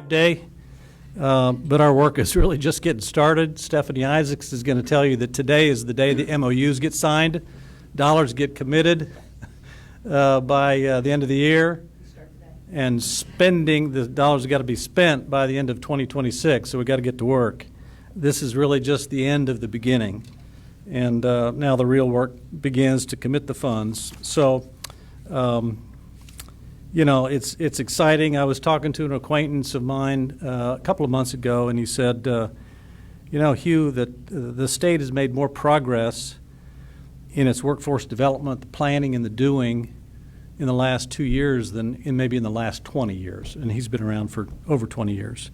Day, but our work is really just getting started. Stephanie Isaacs is going to tell you that today is the day the MOUs get signed, dollars get committed by the end of the year, and spending, the dollars have got to be spent by the end of 2026, so we've got to get to work. This is really just the end of the beginning, and now the real work begins to commit the funds. So, you know, it's exciting. I was talking to an acquaintance of mine a couple of months ago, and he said, you know, Hugh, that the state has made more progress in its workforce development, the planning, and the doing in the last 2 years than maybe in the last 20 years. And he's been around for over 20 years.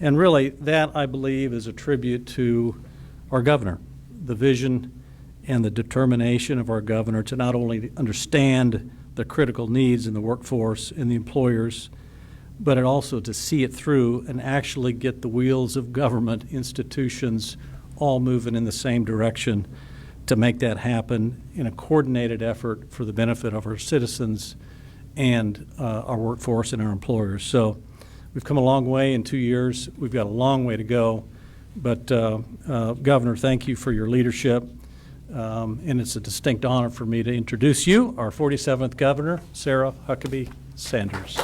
And really, that, I believe, is a tribute to our governor, the vision and the determination of our governor to not only understand the critical needs in the workforce and the employers, but it also to see it through and actually get the wheels of government institutions all moving in the same direction to make that happen in a coordinated effort for the benefit of our citizens and our workforce and our employers. So we've come a long way in 2 years. We've got a long way to go. But Governor, thank you for your leadership. And it's a distinct honor for me to introduce you, our 47th Governor, Sarah Huckabee Sanders.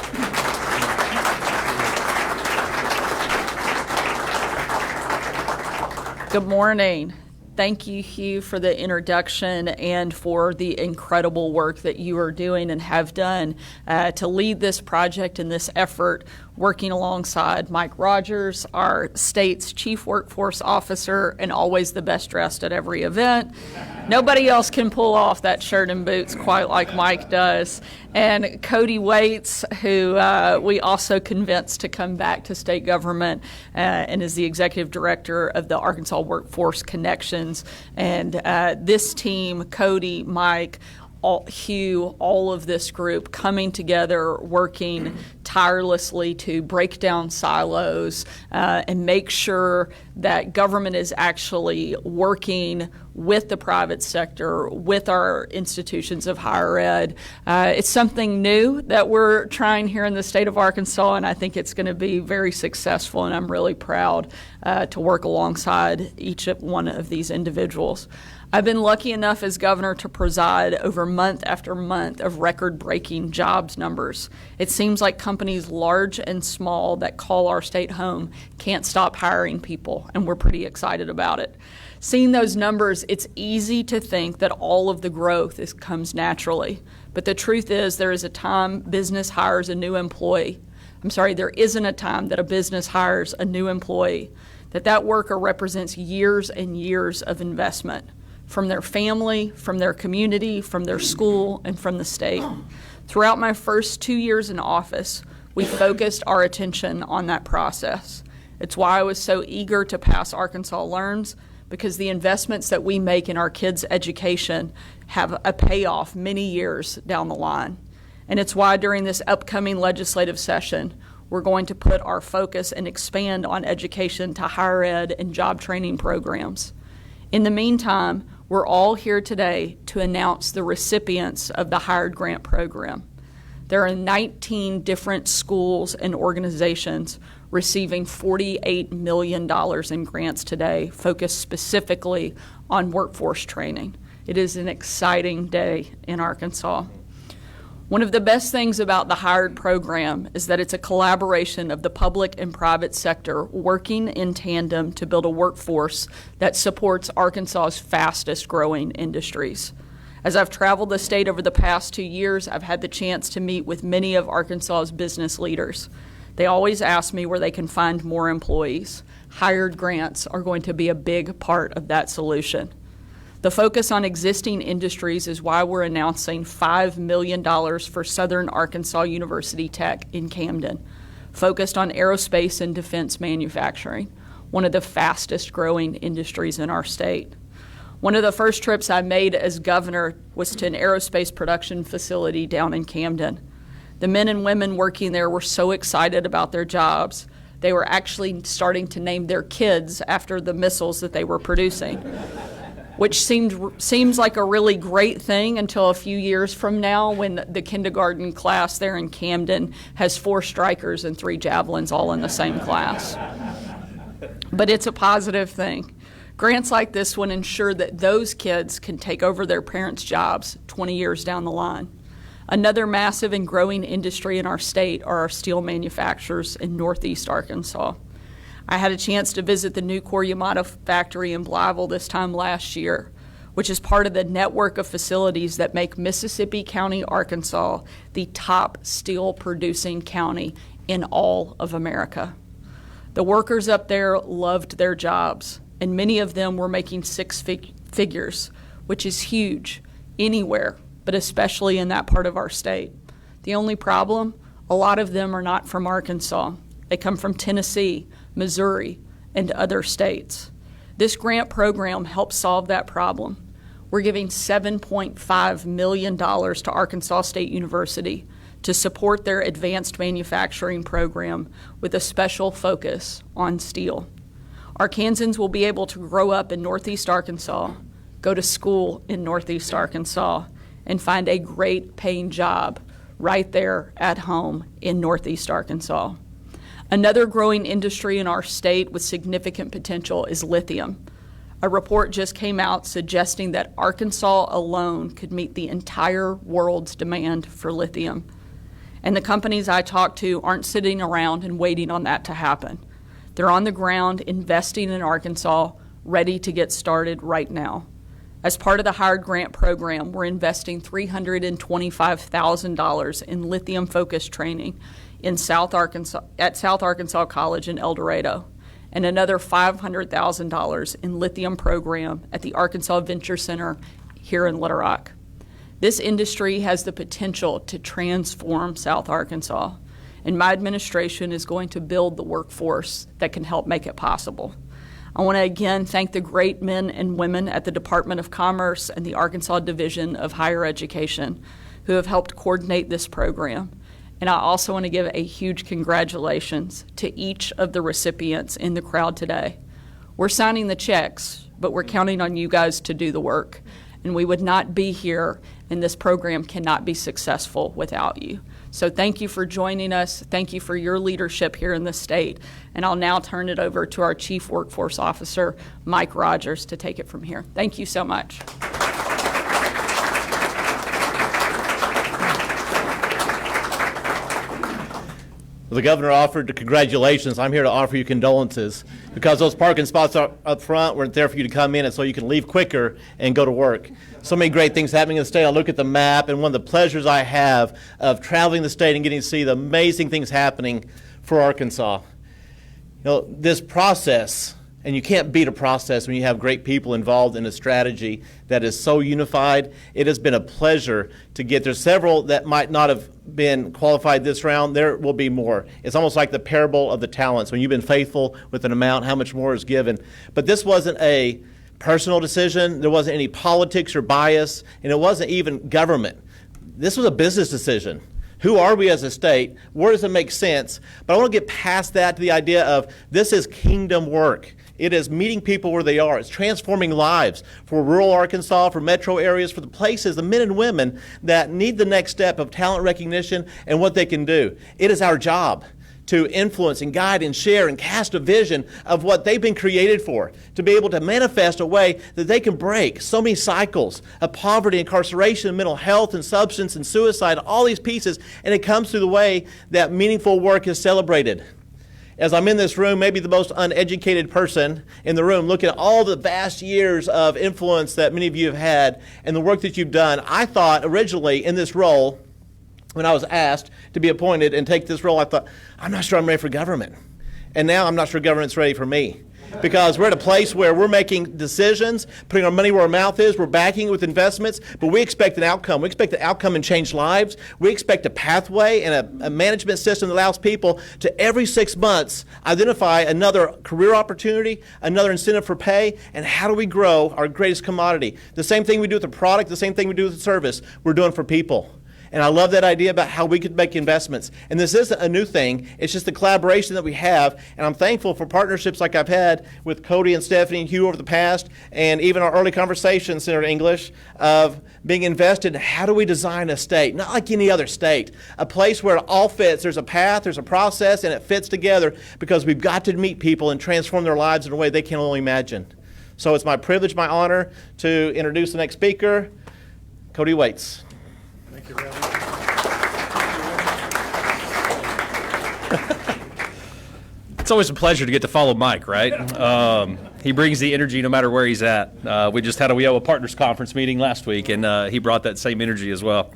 Good morning. Thank you, Hugh, for the introduction and for the incredible work that you are doing and have done to lead this project and this effort, working alongside Mike Rogers, our state's chief workforce officer, and always the best dressed at every event. Nobody else can pull off that shirt and boots quite like Mike does. And Cody Waits, who we also convinced to come back to state government and is the executive director of the Arkansas Workforce Connections. And this team, Cody, Mike, Hugh, all of this group coming together, working tirelessly to break down silos and make sure that government is actually working with the private sector, with our institutions of higher ed. It's something new that we're trying here in the state of Arkansas, and I think it's going to be very successful, and I'm really proud to work alongside each one of these individuals. I've been lucky enough as governor to preside over month after month of record-breaking jobs numbers. It seems like companies large and small that call our state home can't stop hiring people, and we're pretty excited about it. Seeing those numbers, it's easy to think that all of the growth comes naturally. But the truth is there is a time business hires a new employee. There isn't a time that a business hires a new employee, that worker represents years and years of investment from their family, from their community, from their school, and from the state. Throughout my first 2 years in office, we focused our attention on that process. It's why I was so eager to pass Arkansas Learns, because the investments that we make in our kids' education have a payoff many years down the line. And it's why during this upcoming legislative session, we're going to put our focus and expand on education to higher ed and job training programs. In the meantime, we're all here today to announce the recipients of the Hired Grant Program. There are 19 different schools and organizations receiving $48 million in grants today, focused specifically on workforce training. It is an exciting day in Arkansas. One of the best things about the Hired program is that it's a collaboration of the public and private sector working in tandem to build a workforce that supports Arkansas's fastest growing industries. As I've traveled the state over the past 2 years, I've had the chance to meet with many of Arkansas's business leaders. They always ask me where they can find more employees. Hired grants are going to be a big part of that solution. The focus on existing industries is why we're announcing $5 million for Southern Arkansas University Tech in Camden, focused on aerospace and defense manufacturing, one of the fastest growing industries in our state. One of the first trips I made as governor was to an aerospace production facility down in Camden. The men and women working there were so excited about their jobs, they were actually starting to name their kids after the missiles that they were producing. which seems like a really great thing until a few years from now when the kindergarten class there in Camden has 4 strikers and 3 javelins all in the same class. But it's a positive thing. Grants like this one ensure that those kids can take over their parents' jobs 20 years down the line. Another massive and growing industry in our state are our steel manufacturers in Northeast Arkansas. I had a chance to visit the new Yamato factory in Blytheville this time last year, which is part of the network of facilities that make Mississippi County, Arkansas, the top steel producing county in all of America. The workers up there loved their jobs, and many of them were making 6 figures, which is huge anywhere, but especially in that part of our state. The only problem, a lot of them are not from Arkansas. They come from Tennessee, Missouri, and other states. This grant program helps solve that problem. We're giving $7.5 million to Arkansas State University to support their advanced manufacturing program with a special focus on steel. Arkansans will be able to grow up in Northeast Arkansas, go to school in Northeast Arkansas, and find a great paying job right there at home in Northeast Arkansas. Another growing industry in our state with significant potential is lithium. A report just came out suggesting that Arkansas alone could meet the entire world's demand for lithium. And the companies I talk to aren't sitting around and waiting on that to happen. They're on the ground investing in Arkansas, ready to get started right now. As part of the Hired Grant program, we're investing $325,000 in lithium-focused training in South Arkansas College in El Dorado, and another $500,000 in lithium program at the Arkansas Venture Center here in Little Rock. This industry has the potential to transform South Arkansas, and my administration is going to build the workforce that can help make it possible. I want to again thank the great men and women at the Department of Commerce and the Arkansas Division of Higher Education who have helped coordinate this program. And I also want to give a huge congratulations to each of the recipients in the crowd today. We're signing the checks, but we're counting on you guys to do the work. And we would not be here, and this program cannot be successful without you. So thank you for joining us. Thank you for your leadership here in the state. And I'll now turn it over to our Chief Workforce Officer, Mike Rogers, to take it from here. Thank you so much. The governor offered the congratulations. I'm here to offer you condolences because those parking spots up front weren't there for you to come in and so you can leave quicker and go to work. So many great things happening in the state. I look at the map, and one of the pleasures I have of traveling the state and getting to see the amazing things happening for Arkansas. You know, this process, and you can't beat a process when you have great people involved in a strategy that is so unified. It has been a pleasure to get there. Several that might not have been qualified this round, there will be more. It's almost like the parable of the talents. When you've been faithful with an amount, how much more is given? But this wasn't a personal decision. There wasn't any politics or bias, and it wasn't even government. This was a business decision. Who are we as a state? Where does it make sense? But I want to get past that to the idea of this is kingdom work. It is meeting people where they are. It's transforming lives for rural Arkansas, for metro areas, for the places, the men and women that need the next step of talent recognition and what they can do. It is our job to influence and guide and share and cast a vision of what they've been created for, to be able to manifest a way that they can break so many cycles of poverty, incarceration, mental health, and substance and suicide, all these pieces, and it comes through the way that meaningful work is celebrated. As I'm in this room, maybe the most uneducated person in the room, looking at all the vast years of influence that many of you have had and the work that you've done, I thought originally in this role, when I was asked to be appointed and take this role, I thought, I'm not sure I'm ready for government. And now I'm not sure government's ready for me. Because we're at a place where we're making decisions, putting our money where our mouth is, we're backing it with investments, but we expect an outcome. We expect an outcome and change lives. We expect a pathway and a management system that allows people to every 6 months identify another career opportunity, another incentive for pay, and how do we grow our greatest commodity. The same thing we do with the product, the same thing we do with the service, we're doing for people. And I love that idea about how we could make investments. And this isn't a new thing. It's just the collaboration that we have. And I'm thankful for partnerships like I've had with Cody and Stephanie and Hugh over the past, and even our early conversations, Senator English, of being invested in how do we design a state, not like any other state, a place where it all fits. There's a path, there's a process, and it fits together because we've got to meet people and transform their lives in a way they can only imagine. So it's my privilege, my honor, to introduce the next speaker, Cody Waits. Thank you, Reverend. It's always a pleasure to get to follow Mike, right? He brings the energy no matter where he's at. We just had a WIOA Partners Conference meeting last week, and he brought that same energy as well.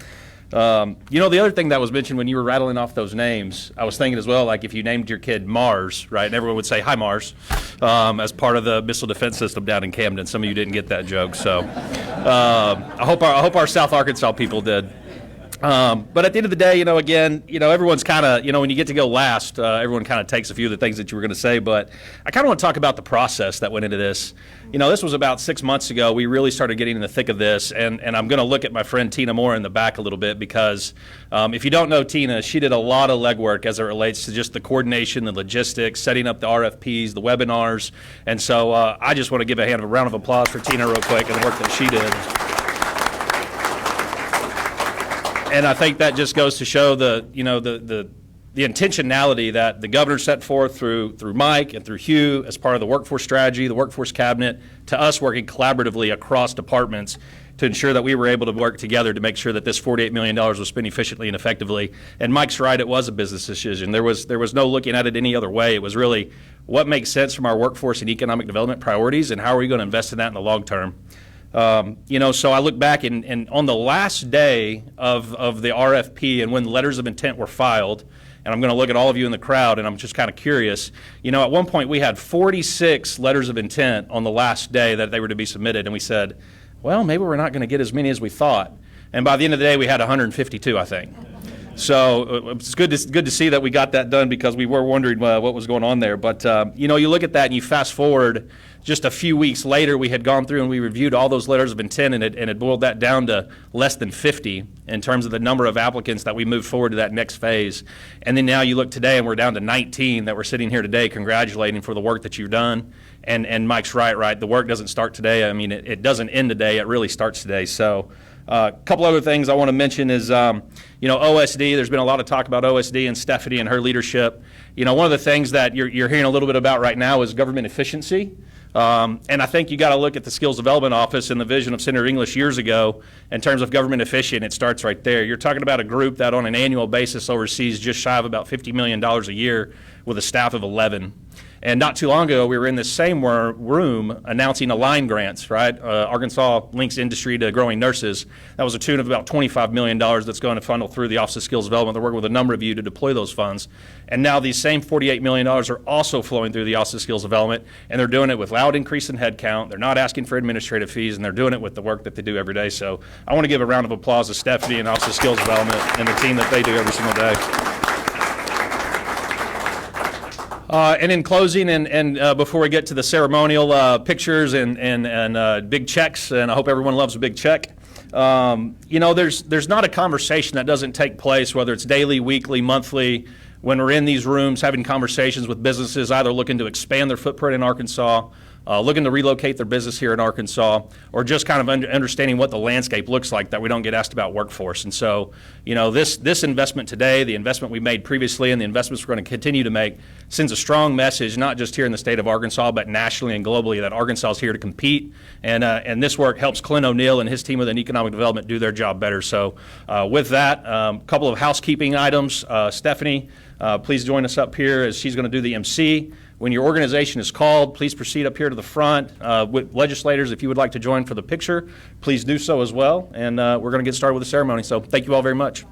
You know, the other thing that was mentioned when you were rattling off those names, I was thinking as well, like if you named your kid Mars, right, and everyone would say, "Hi, Mars," as part of the missile defense system down in Camden. Some of you didn't get that joke, so I hope our South Arkansas people did. But at the end of the day, everyone's kind of, when you get to go last, everyone kind of takes a few of the things that you were going to say. But I kind of want to talk about the process that went into this. This was about 6 months ago. We really started getting in the thick of this. And I'm going to look at my friend Tina Moore in the back a little bit because if you don't know Tina, she did a lot of legwork as it relates to just the coordination, the logistics, setting up the RFPs, the webinars. And so I just want to give a round of applause for Tina real quick and the work that she did. And I think that just goes to show the intentionality that the governor set forth through Mike and through Hugh as part of the workforce strategy, the workforce cabinet, to us working collaboratively across departments to ensure that we were able to work together to make sure that this $48 million was spent efficiently and effectively. And Mike's right, it was a business decision. There was no looking at it any other way. It was really what makes sense from our workforce and economic development priorities and how are we going to invest in that in the long term. So I look back and on the last day of the RFP and when the letters of intent were filed, and I'm going to look at all of you in the crowd and I'm just kind of curious, at one point we had 46 letters of intent on the last day that they were to be submitted, and we said, well, maybe we're not going to get as many as we thought. And by the end of the day, we had 152, I think. So it's good to see that we got that done because we were wondering what was going on there. But, you look at that and you fast forward just a few weeks later, we had gone through and we reviewed all those letters of intent and it boiled that down to less than 50 in terms of the number of applicants that we moved forward to that next phase. And then now you look today and we're down to 19 that we're sitting here today congratulating for the work that you've done. And Mike's right. The work doesn't start today. I mean, it doesn't end today. It really starts today. So a couple other things I want to mention is, OSD. There's been a lot of talk about OSD and Stephanie and her leadership. One of the things that you're hearing a little bit about right now is government efficiency. And I think you got to look at the Skills Development Office and the vision of Senator English years ago in terms of government efficient. It starts right there. You're talking about a group that on an annual basis oversees just shy of about $50 million a year with a staff of 11. And not too long ago, we were in this same room announcing Align grants, right? Arkansas links industry to growing nurses. That was a tune of about $25 million that's going to funnel through the Office of Skills Development. They're working with a number of you to deploy those funds. And now these same $48 million are also flowing through the Office of Skills Development, and they're doing it without increase in headcount. They're not asking for administrative fees, and they're doing it with the work that they do every day. So I want to give a round of applause to Stephanie and Office of Skills Development and the team that they do every single day. And in closing, and before we get to the ceremonial pictures and big checks, and I hope everyone loves a big check, there's not a conversation that doesn't take place, whether it's daily, weekly, monthly, when we're in these rooms having conversations with businesses either looking to expand their footprint in Arkansas, looking to relocate their business here in Arkansas, or just kind of understanding what the landscape looks like that we don't get asked about workforce. And so, this investment today, the investment we made previously, and the investments we're going to continue to make sends a strong message, not just here in the state of Arkansas, but nationally and globally, that Arkansas is here to compete. And this work helps Clint O'Neill and his team within economic development do their job better. So with that, a couple of housekeeping items. Stephanie, please join us up here as she's going to do the MC. When your organization is called, please proceed up here to the front. With legislators, if you would like to join for the picture, please do so as well. And we're going to get started with the ceremony. So thank you all very much.